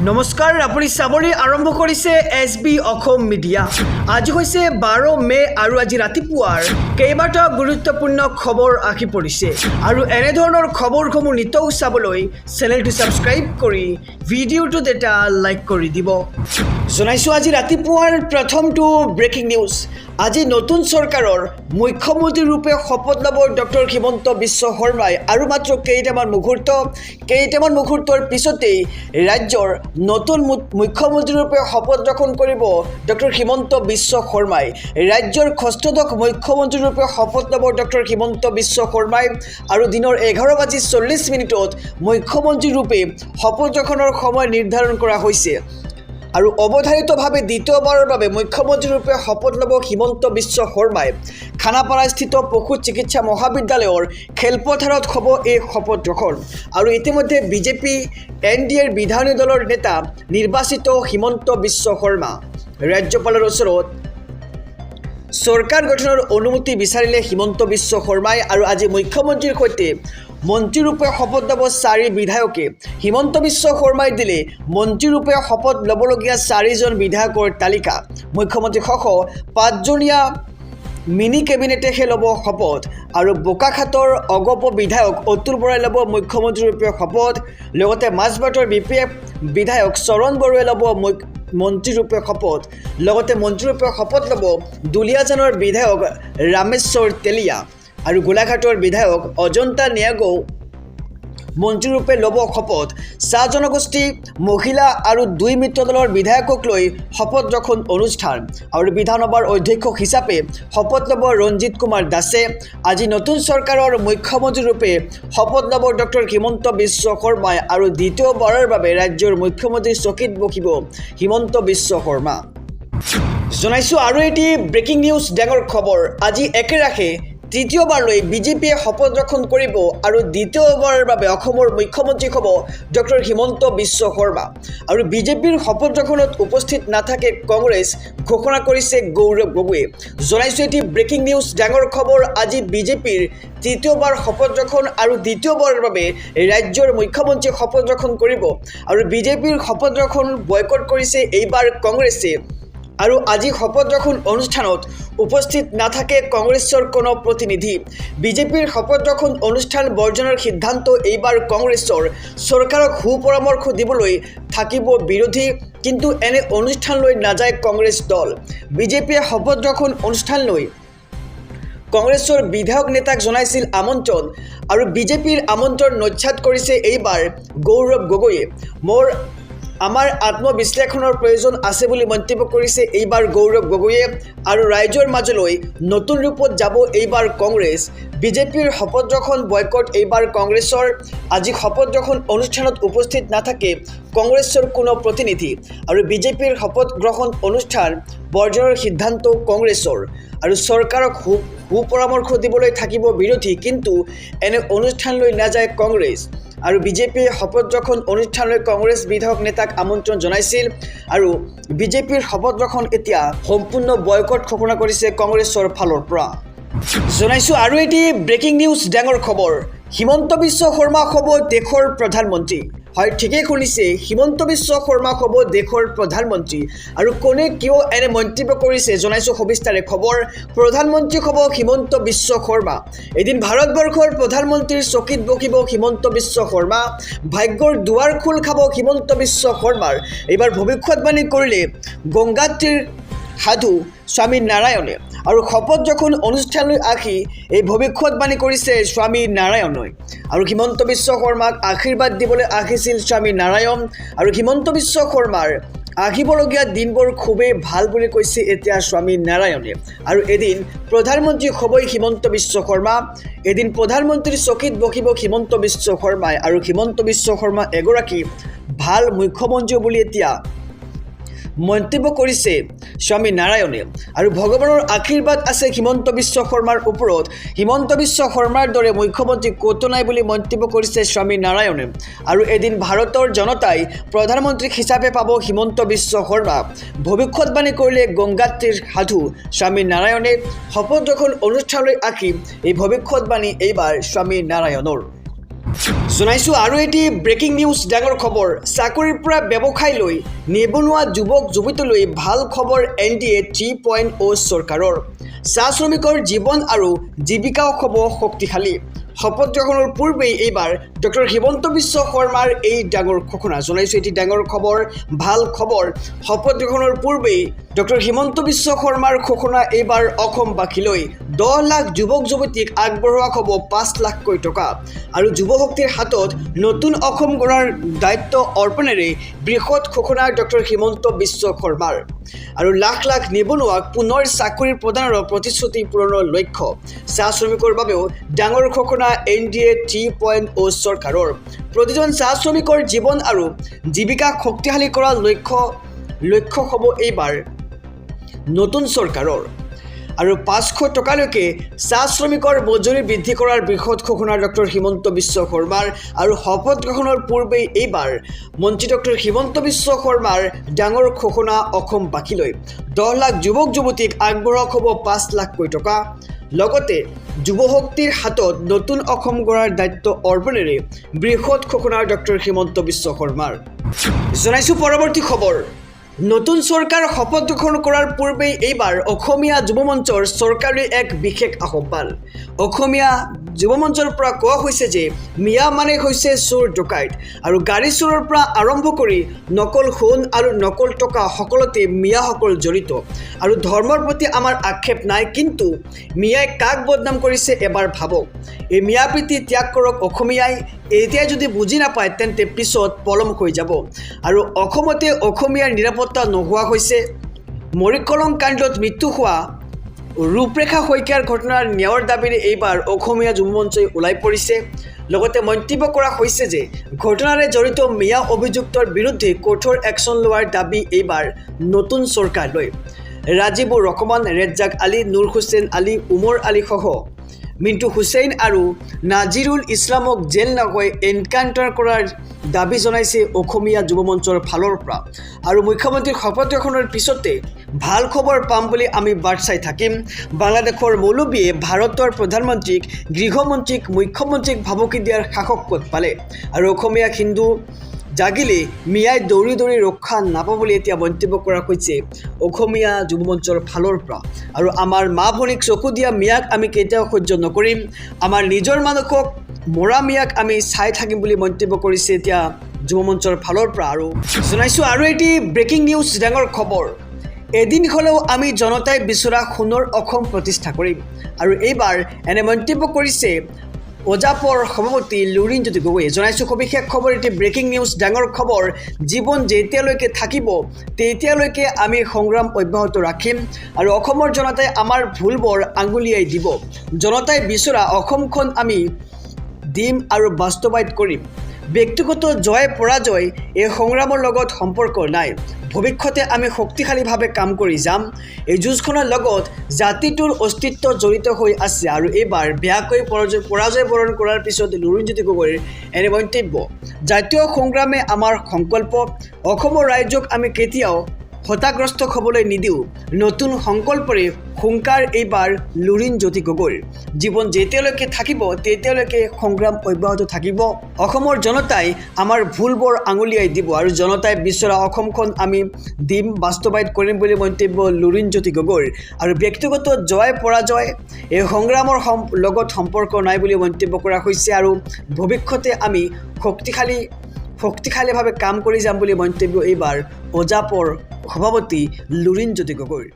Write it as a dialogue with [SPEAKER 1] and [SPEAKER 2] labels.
[SPEAKER 1] নমস্কাৰ, আপুনি চাবলৈ আৰম্ভ কৰিছে SB অসম মিডিয়া। আজি হৈছে 12 মে আৰু আজি ৰাতিপুৱাৰ কেইবাটাও গুৰুত্বপূৰ্ণ খবৰ আহি পৰিছে আৰু এনে ধৰণৰ খবৰসমূহ নিতৌ চাবলৈ চেনেলটো ছাবস্ক্ৰাইব কৰি ভিডিঅ'টোত এটা লাইক কৰি দিব। জনাইছো আজি ৰাতিপুৱাৰ প্ৰথমটো ব্ৰেকিং নিউজ। আজি নতুন চৰকাৰৰ মুখ্যমন্ত্ৰী ৰূপে শপত ল'ব ডক্টৰ হিমন্ত বিশ্ব শৰ্মাই আৰু মাত্ৰ কেইটামান মুহূৰ্তৰ পিছতেই ৰাজ্যৰ নতুন মুখ্যমন্ত্ৰী ৰূপে শপত গ্ৰহণ কৰিব ডক্টৰ হিমন্ত বিশ্ব শৰ্মাই। ৰাজ্যৰ ষষ্ঠদশ মুখ্যমন্ত্ৰী ৰূপে শপত ল'ব ডক্টৰ হিমন্ত বিশ্ব শৰ্মাই আৰু দিনৰ 11:40 মুখ্যমন্ত্ৰী ৰূপে শপত গ্ৰহণৰ সময় নিৰ্ধাৰণ কৰা হৈছে আৰু অৱধাৰিতভাৱে দ্বিতীয়বাৰৰ বাবে মুখ্যমন্ত্ৰী ৰূপে শপত ল'ব হিমন্ত বিশ্ব শৰ্মাই। খানাপাৰাস্থিত পশু চিকিৎসা মহাবিদ্যালয়ৰ খেলপথাৰত হ'ব এই শপত গ্ৰহণ আৰু ইতিমধ্যে বিজেপি NDAৰ বিধায়িনী দলৰ নেতা নিৰ্বাচিত হিমন্ত বিশ্ব শৰ্মা ৰাজ্যপালৰ ওচৰত চৰকাৰ গঠনৰ অনুমতি বিচাৰিলে হিমন্ত বিশ্ব শৰ্মাই আৰু আজি মুখ্যমন্ত্ৰীৰ সৈতে মন্ত্ৰীৰূপে শপত ল'ব 4 বিধায়কে। হিমন্ত বিশ্ব শৰ্মাই দিলে মন্ত্ৰীৰূপে শপত ল'বলগীয়া 4জন বিধায়কৰ তালিকা। মুখ্যমন্ত্ৰীসহ 5জনীয়া মিনি কেবিনেটেহে ল'ব শপত আৰু বোকাখাটৰ অগপ বিধায়ক অতুল বৰাই ল'ব মুখ্যমন্ত্ৰীৰূপে শপত। লগতে মাজবাটৰ BPF বিধায়ক চৰণ বৰুৱাই ল'ব মন্ত্ৰীৰূপে শপত। লগতে মন্ত্ৰীৰূপে শপত ল'ব দুলীয়াজানৰ বিধায়ক ৰামেশ্বৰ তেলীয়া আৰু গোলাঘাটৰ বিধায়ক অজন্তা নিয়াগৌ মন্ত্ৰীৰূপে ল'ব শপত। চাহ জনগোষ্ঠী, মহিলা আৰু 2 মিত্ৰ দলৰ বিধায়কক লৈ শপত গ্ৰহণ অনুষ্ঠান আৰু বিধানসভাৰ অধ্যক্ষ হিচাপে শপত ল'ব ৰঞ্জিত কুমাৰ দাসে। আজি নতুন চৰকাৰৰ মুখ্যমন্ত্ৰী ৰূপে শপত ল'ব ডক্টৰ হিমন্ত বিশ্ব শৰ্মাই আৰু দ্বিতীয়বাৰৰ বাবে ৰাজ্যৰ মুখ্যমন্ত্ৰীৰ চকীত বহিব হিমন্ত বিশ্ব শৰ্মা। জনাইছোঁ আৰু এটি ব্ৰেকিং নিউজ ডাঙৰ খবৰ। আজি একেৰাহে তৃতীয়বাৰলৈ বিজেপিয়ে শপত গ্ৰহণ কৰিব আৰু দ্বিতীয়বাৰৰ বাবে অসমৰ মুখ্যমন্ত্ৰী হ'ব ডক্টৰ হিমন্ত বিশ্ব শৰ্মা আৰু বিজেপিৰ শপত গ্ৰহণত উপস্থিত নাথাকে কংগ্ৰেছ ঘোষণা কৰিছে গৌৰৱ গগৈয়ে। জনাইছোঁ এটি ব্ৰেকিং নিউজ ডাঙৰ খবৰ। আজি বিজেপিৰ তৃতীয়বাৰ শপত গ্ৰহণ আৰু দ্বিতীয়বাৰৰ বাবে ৰাজ্যৰ মুখ্যমন্ত্ৰী শপত গ্ৰহণ কৰিব আৰু বিজেপিৰ শপত গ্ৰহণ বয়কট কৰিছে এইবাৰ কংগ্ৰেছে আৰু আজি শপত গ্ৰহণ অনুষ্ঠানত উপস্থিত নাথাকে কংগ্ৰেছৰ কোনো প্ৰতিনিধি। বিজেপিৰ শপত গ্ৰহণ অনুষ্ঠান বৰ্জনৰ সিদ্ধান্ত এইবাৰ কংগ্ৰেছৰ চৰকাৰক সুপৰামৰ্শ দিবলৈ থাকিব বিৰোধী, কিন্তু এনে অনুষ্ঠানলৈ নাযায় কংগ্ৰেছ দল। বিজেপিয়ে শপত গ্ৰহণ অনুষ্ঠানলৈ কংগ্ৰেছৰ বিধায়ক নেতাক জনাইছিল আমন্ত্ৰণ আৰু বিজেপিৰ আমন্ত্ৰণ নস্যাৎ কৰিছে এইবাৰ গৌৰৱ গগৈয়ে। আমাৰ আত্মবিশ্লেষণৰ প্ৰয়োজন আছে বুলি মন্তব্য কৰিছে এইবাৰ গৌৰৱ গগৈয়ে আৰু ৰাইজৰ মাজলৈ নতুন ৰূপত যাব এইবাৰ কংগ্ৰেছ। বিজেপিৰ শপত গ্ৰহণ বয়কট এইবাৰ কংগ্ৰেছৰ। আজি শপত গ্ৰহণ অনুষ্ঠানত উপস্থিত নাথাকে কংগ্ৰেছৰ কোনো প্ৰতিনিধি আৰু বিজেপিৰ শপত গ্ৰহণ অনুষ্ঠান বৰ্জনৰ সিদ্ধান্ত কংগ্ৰেছৰ আৰু চৰকাৰক সুপৰামৰ্শ দিবলৈ থাকিব বিৰোধী, কিন্তু এনে অনুষ্ঠানলৈ নাযায় কংগ্ৰেছ আৰু বিজেপিয়ে শপত গ্ৰহণ অনুষ্ঠানলৈ কংগ্ৰেছ বিধায়ক নেতাক আমন্ত্ৰণ জনাইছিল আৰু বিজেপিৰ শপত গ্ৰহণ এতিয়া সম্পূৰ্ণ বয়কট ঘোষণা কৰিছে কংগ্ৰেছৰ ফালৰ পৰা। জনাইছোঁ আৰু এটি ব্ৰেকিং নিউজ ডাঙৰ খবৰ। হিমন্ত বিশ্ব শৰ্মা হ'ব দেশৰ প্ৰধানমন্ত্ৰী। হয়, ঠিকেই শুনিছে, হিমন্ত বিশ্ব শৰ্মা হ'ব দেশৰ প্ৰধানমন্ত্ৰী আৰু কোনে কিয় এনে মন্তব্য কৰিছে জনাইছোঁ সবিস্তাৰে খবৰ। প্ৰধানমন্ত্ৰী হ'ব হিমন্ত বিশ্ব শৰ্মা। এদিন ভাৰতবৰ্ষৰ প্ৰধানমন্ত্ৰীৰ চকীত বহিব হিমন্ত বিশ্ব শৰ্মা। ভাগ্যৰ দুৱাৰ খোল খাব হিমন্ত বিশ্ব শৰ্মাৰ। এইবাৰ ভৱিষ্যতবাণী কৰিলে গংগাত্ৰীৰ সাধু স্বামী নাৰায়ণে আৰু শপত গ্ৰহণ অনুষ্ঠানলৈ আহি এই ভৱিষ্যতবাণী কৰিছে স্বামী নাৰায়ণে আৰু হিমন্ত বিশ্ব শৰ্মাক আশীৰ্বাদ দিবলৈ আহিছিল স্বামী নাৰায়ণ আৰু হিমন্ত বিশ্ব শৰ্মাৰ আহিবলগীয়া দিনবোৰ খুবেই ভাল বুলি কৈছে এতিয়া স্বামী নাৰায়ণে আৰু এদিন প্ৰধানমন্ত্ৰী হ'বই হিমন্ত বিশ্ব শৰ্মা। এদিন প্ৰধানমন্ত্ৰীৰ চকীত বহিব হিমন্ত বিশ্ব শৰ্মাই আৰু হিমন্ত বিশ্ব শৰ্মা এগৰাকী ভাল মুখ্যমন্ত্ৰী বুলি এতিয়া মন্তব্য কৰিছে স্বামী নাৰায়ণে আৰু ভগৱানৰ আশীৰ্বাদ আছে হিমন্ত বিশ্ব শৰ্মাৰ ওপৰত। হিমন্ত বিশ্ব শৰ্মাৰ দৰে মুখ্যমন্ত্ৰী ক'তো নাই বুলি মন্তব্য কৰিছে স্বামী নাৰায়ণে আৰু এদিন ভাৰতৰ জনতাই প্ৰধানমন্ত্ৰী হিচাপে পাব হিমন্ত বিশ্ব শৰ্মা। ভৱিষ্যতবাণী কৰিলে গংগাত্ৰীৰ সাধু স্বামী নাৰায়ণে। শপত গ্ৰহণ অনুষ্ঠানলৈ আহি এই ভৱিষ্যতবাণী এইবাৰ স্বামী নাৰায়ণৰ। জনাইছোঁ আৰু এটি ব্ৰেকিং নিউজ ডাঙৰ খবৰ চাকৰিৰ পৰা ব্যৱসায়লৈ নিবনুৱা যুৱক যুৱতীলৈ ভাল খবৰ NDA 3.0 চৰকাৰৰ চাহ শ্ৰমিকৰ জীৱন আৰু জীৱিকাও হ'ব শক্তিশালী শপত গ্ৰহণৰ পূৰ্বেই এইবাৰ ডক্টৰ হিমন্ত বিশ্ব শৰ্মাৰ এই ডাঙৰ ঘোষণা জনাইছোঁ এটি ডাঙৰ খবৰ ভাল খবৰ শপত গ্ৰহণৰ পূৰ্বেই ডক্টৰ হিমন্ত বিশ্ব শৰ্মাৰ ঘোষণা এইবাৰ অসমবাসীলৈ 10 লাখ যুৱক যুৱতীক আগবঢ়োৱা হ'ব 5 লাখকৈ টকা আৰু যুৱশক্তিৰ হাতত নতুন অসম গঢ়াৰ দায়িত্ব অৰ্পণেৰে বৃহৎ ঘোষণা ডক্টৰ হিমন্ত বিশ্ব শৰ্মাৰ আৰু লাখ লাখ নিবনুৱাক পুনৰ চাকৰি প্ৰদানৰ প্ৰতিশ্ৰুতি পূৰণৰ লক্ষ্য চাহ শ্ৰমিকৰ বাবেও ডাঙৰ ঘোষণা NDA 3.0 চৰকাৰৰ প্ৰতিজন চাহ শ্ৰমিকৰ জীৱন আৰু জীৱিকা শক্তিশালী কৰাৰ লক্ষ্য হ'ব এইবাৰ নতুন চৰকাৰৰ আৰু 500 টকালৈকে চাহ শ্ৰমিকৰ মজুৰি বৃদ্ধি কৰাৰ বৃহৎ ঘোষণা ডক্টৰ হিমন্ত বিশ্ব শৰ্মাৰ আৰু শপত গ্ৰহণৰ পূৰ্বেই এইবাৰ মন্ত্ৰী ডক্টৰ হিমন্ত বিশ্ব শৰ্মাৰ ডাঙৰ ঘোষণা অসমবাসীলৈ 10 লাখ যুৱক যুৱতীক আগবঢ়োৱা হ'ব 5 লাখকৈ টকা লগতে যুৱশক্তিৰ হাতত নতুন অসম গঢ়াৰ দায়িত্ব অৰ্পণেৰে বৃহৎ ঘোষণা ডক্টৰ হিমন্ত বিশ্ব শৰ্মাৰ জনাইছোঁ পৰৱৰ্তী খবৰ নতুন চৰকাৰ শপত গ্ৰহণ কৰাৰ পূৰ্বেই এইবাৰ অসমীয়া যুৱ মঞ্চৰ চৰকাৰী এক বিশেষ আহ্বান অসমীয়া যুৱ মঞ্চৰ পৰা কোৱা হৈছে যে মিয়া মানে হৈছে চোৰ ডকাইত আৰু গাড়ী চোৰৰ পৰা আৰম্ভ কৰি নকল সোণ আৰু নকল টকা সকলোতে মিয়াসকল জড়িত আৰু ধৰ্মৰ প্ৰতি আমাৰ আক্ষেপ নাই কিন্তু মিয়াই কাক বদনাম কৰিছে এবাৰ ভাবক এই মিয়া প্ৰীতি ত্যাগ কৰক অসমীয়াই এতিয়াই যদি বুজি নাপায় তেন্তে পিছত পলম হৈ যাব আৰু অসমতে অসমীয়াৰ নিৰাপত্তা নোহোৱা হৈছে মৰিকলং কাণ্ডত মৃত্যু হোৱা ৰূপৰেখা শইকীয়াৰ ঘটনাৰ ন্যায়ৰ দাবীৰে এইবাৰ অসমীয়া যুৱ মঞ্চই ওলাই পৰিছে লগতে মন্তব্য কৰা হৈছে যে ঘটনাৰে জড়িত মিয়া অভিযুক্তৰ বিৰুদ্ধে কঠোৰ একশ্যন লোৱাৰ দাবী এইবাৰ নতুন চৰকাৰলৈ ৰাজীবুৰ ৰহমান ৰেজ্জাক আলী নুৰ হুছেইন আলী উমৰ আলী সহ মিণ্টু হুছেইন আৰু নাজিৰুল ইছলামক জেল নগৈ এনকাউণ্টাৰ কৰাৰ দাবী জনাইছে অসমীয়া যুৱ মঞ্চৰ ফালৰ পৰা আৰু মুখ্যমন্ত্ৰীৰ শপত গ্ৰহণৰ পিছতে ভাল খবৰ পাম বুলি আমি বাট চাই থাকিম বাংলাদেশৰ মৌলবীয়ে ভাৰতৰ প্ৰধানমন্ত্ৰীক গৃহমন্ত্ৰীক মুখ্যমন্ত্ৰীক ভাবুকি দিয়াৰ সাহস ক'ত পালে আৰু অসমীয়া হিন্দু জাগিলে মিয়াই দৌৰি দৌৰি ৰক্ষা নাপাব বুলি এতিয়া মন্তব্য কৰা হৈছে অসমীয়া যুৱ মঞ্চৰ ফালৰ পৰা আৰু আমাৰ মা ভনীক চকু দিয়া মিয়াক আমি কেতিয়াও সহ্য নকৰিম আমাৰ নিজৰ মানুহক মৰা মিয়াক আমি চাই থাকিম বুলি মন্তব্য কৰিছে এতিয়া যুৱ মঞ্চৰ ফালৰ পৰা আৰু জনাইছোঁ আৰু এটি ব্ৰেকিং নিউজ ডাঙৰ খবৰ এদিন হ'লেও আমি জনতাই বিচৰা সোণৰ অসম প্ৰতিষ্ঠা কৰিম আৰু এইবাৰ এনে মন্তব্য কৰিছে অজাপৰ সভাপতি লুৰিণজ্যোতি গগৈয়ে জনাইছোঁ সবিশেষ খবৰ এটি ব্ৰেকিং নিউজ ডাঙৰ খবৰ জীৱন যেতিয়ালৈকে থাকিব তেতিয়ালৈকে আমি সংগ্ৰাম অব্যাহত ৰাখিম আৰু অসমৰ জনতাই আমাৰ ভুলবোৰ আঙুলিয়াই দিব জনতাই বিচৰা অসমখন আমি দিম আৰু বাস্তৱায়িত কৰিম ব্যক্তিগত জয় পৰাজয় এই সংগ্ৰামৰ লগত সম্পৰ্ক নাই ভৱিষ্যতে আমি শক্তিশালীভাৱে কাম কৰি যাম এই যুঁজখনৰ লগত জাতিটোৰ অস্তিত্ব জড়িত হৈ আছে আৰু এইবাৰ বেয়াকৈ পৰাজয় বৰণ কৰাৰ পিছত লুৰিণজ্যোতি গগৈৰ এনে মন্তব্য জাতীয় সংগ্ৰামে আমাৰ সংকল্প অসমৰ ৰাইজক আমি কেতিয়াও হতাগ্ৰস্ত হ'বলৈ নিদিওঁ নতুন সংকল্পৰে হুংকাৰ এইবাৰ লুৰিণজ্যোতি গগৈৰ জীৱন যেতিয়ালৈকে থাকিব তেতিয়ালৈকে সংগ্ৰাম অব্যাহত থাকিব অসমৰ জনতাই আমাৰ ভুলবোৰ আঙুলিয়াই দিব আৰু জনতাই বিচৰা অসমখন আমি দিম বাস্তৱায়িত কৰিম বুলি মন্তব্য লুৰিণজ্যোতি গগৈৰ আৰু ব্যক্তিগত জয় পৰাজয় এই সংগ্ৰামৰ লগত সম্পৰ্ক নাই বুলি মন্তব্য কৰা হৈছে আৰু ভৱিষ্যতে আমি শক্তিশালীভাৱে কাম কৰি যাম বুলি মন্তব্য এইবাৰ অজাপৰ সভাপতি লুৰিণজ্যোতি গগৈৰ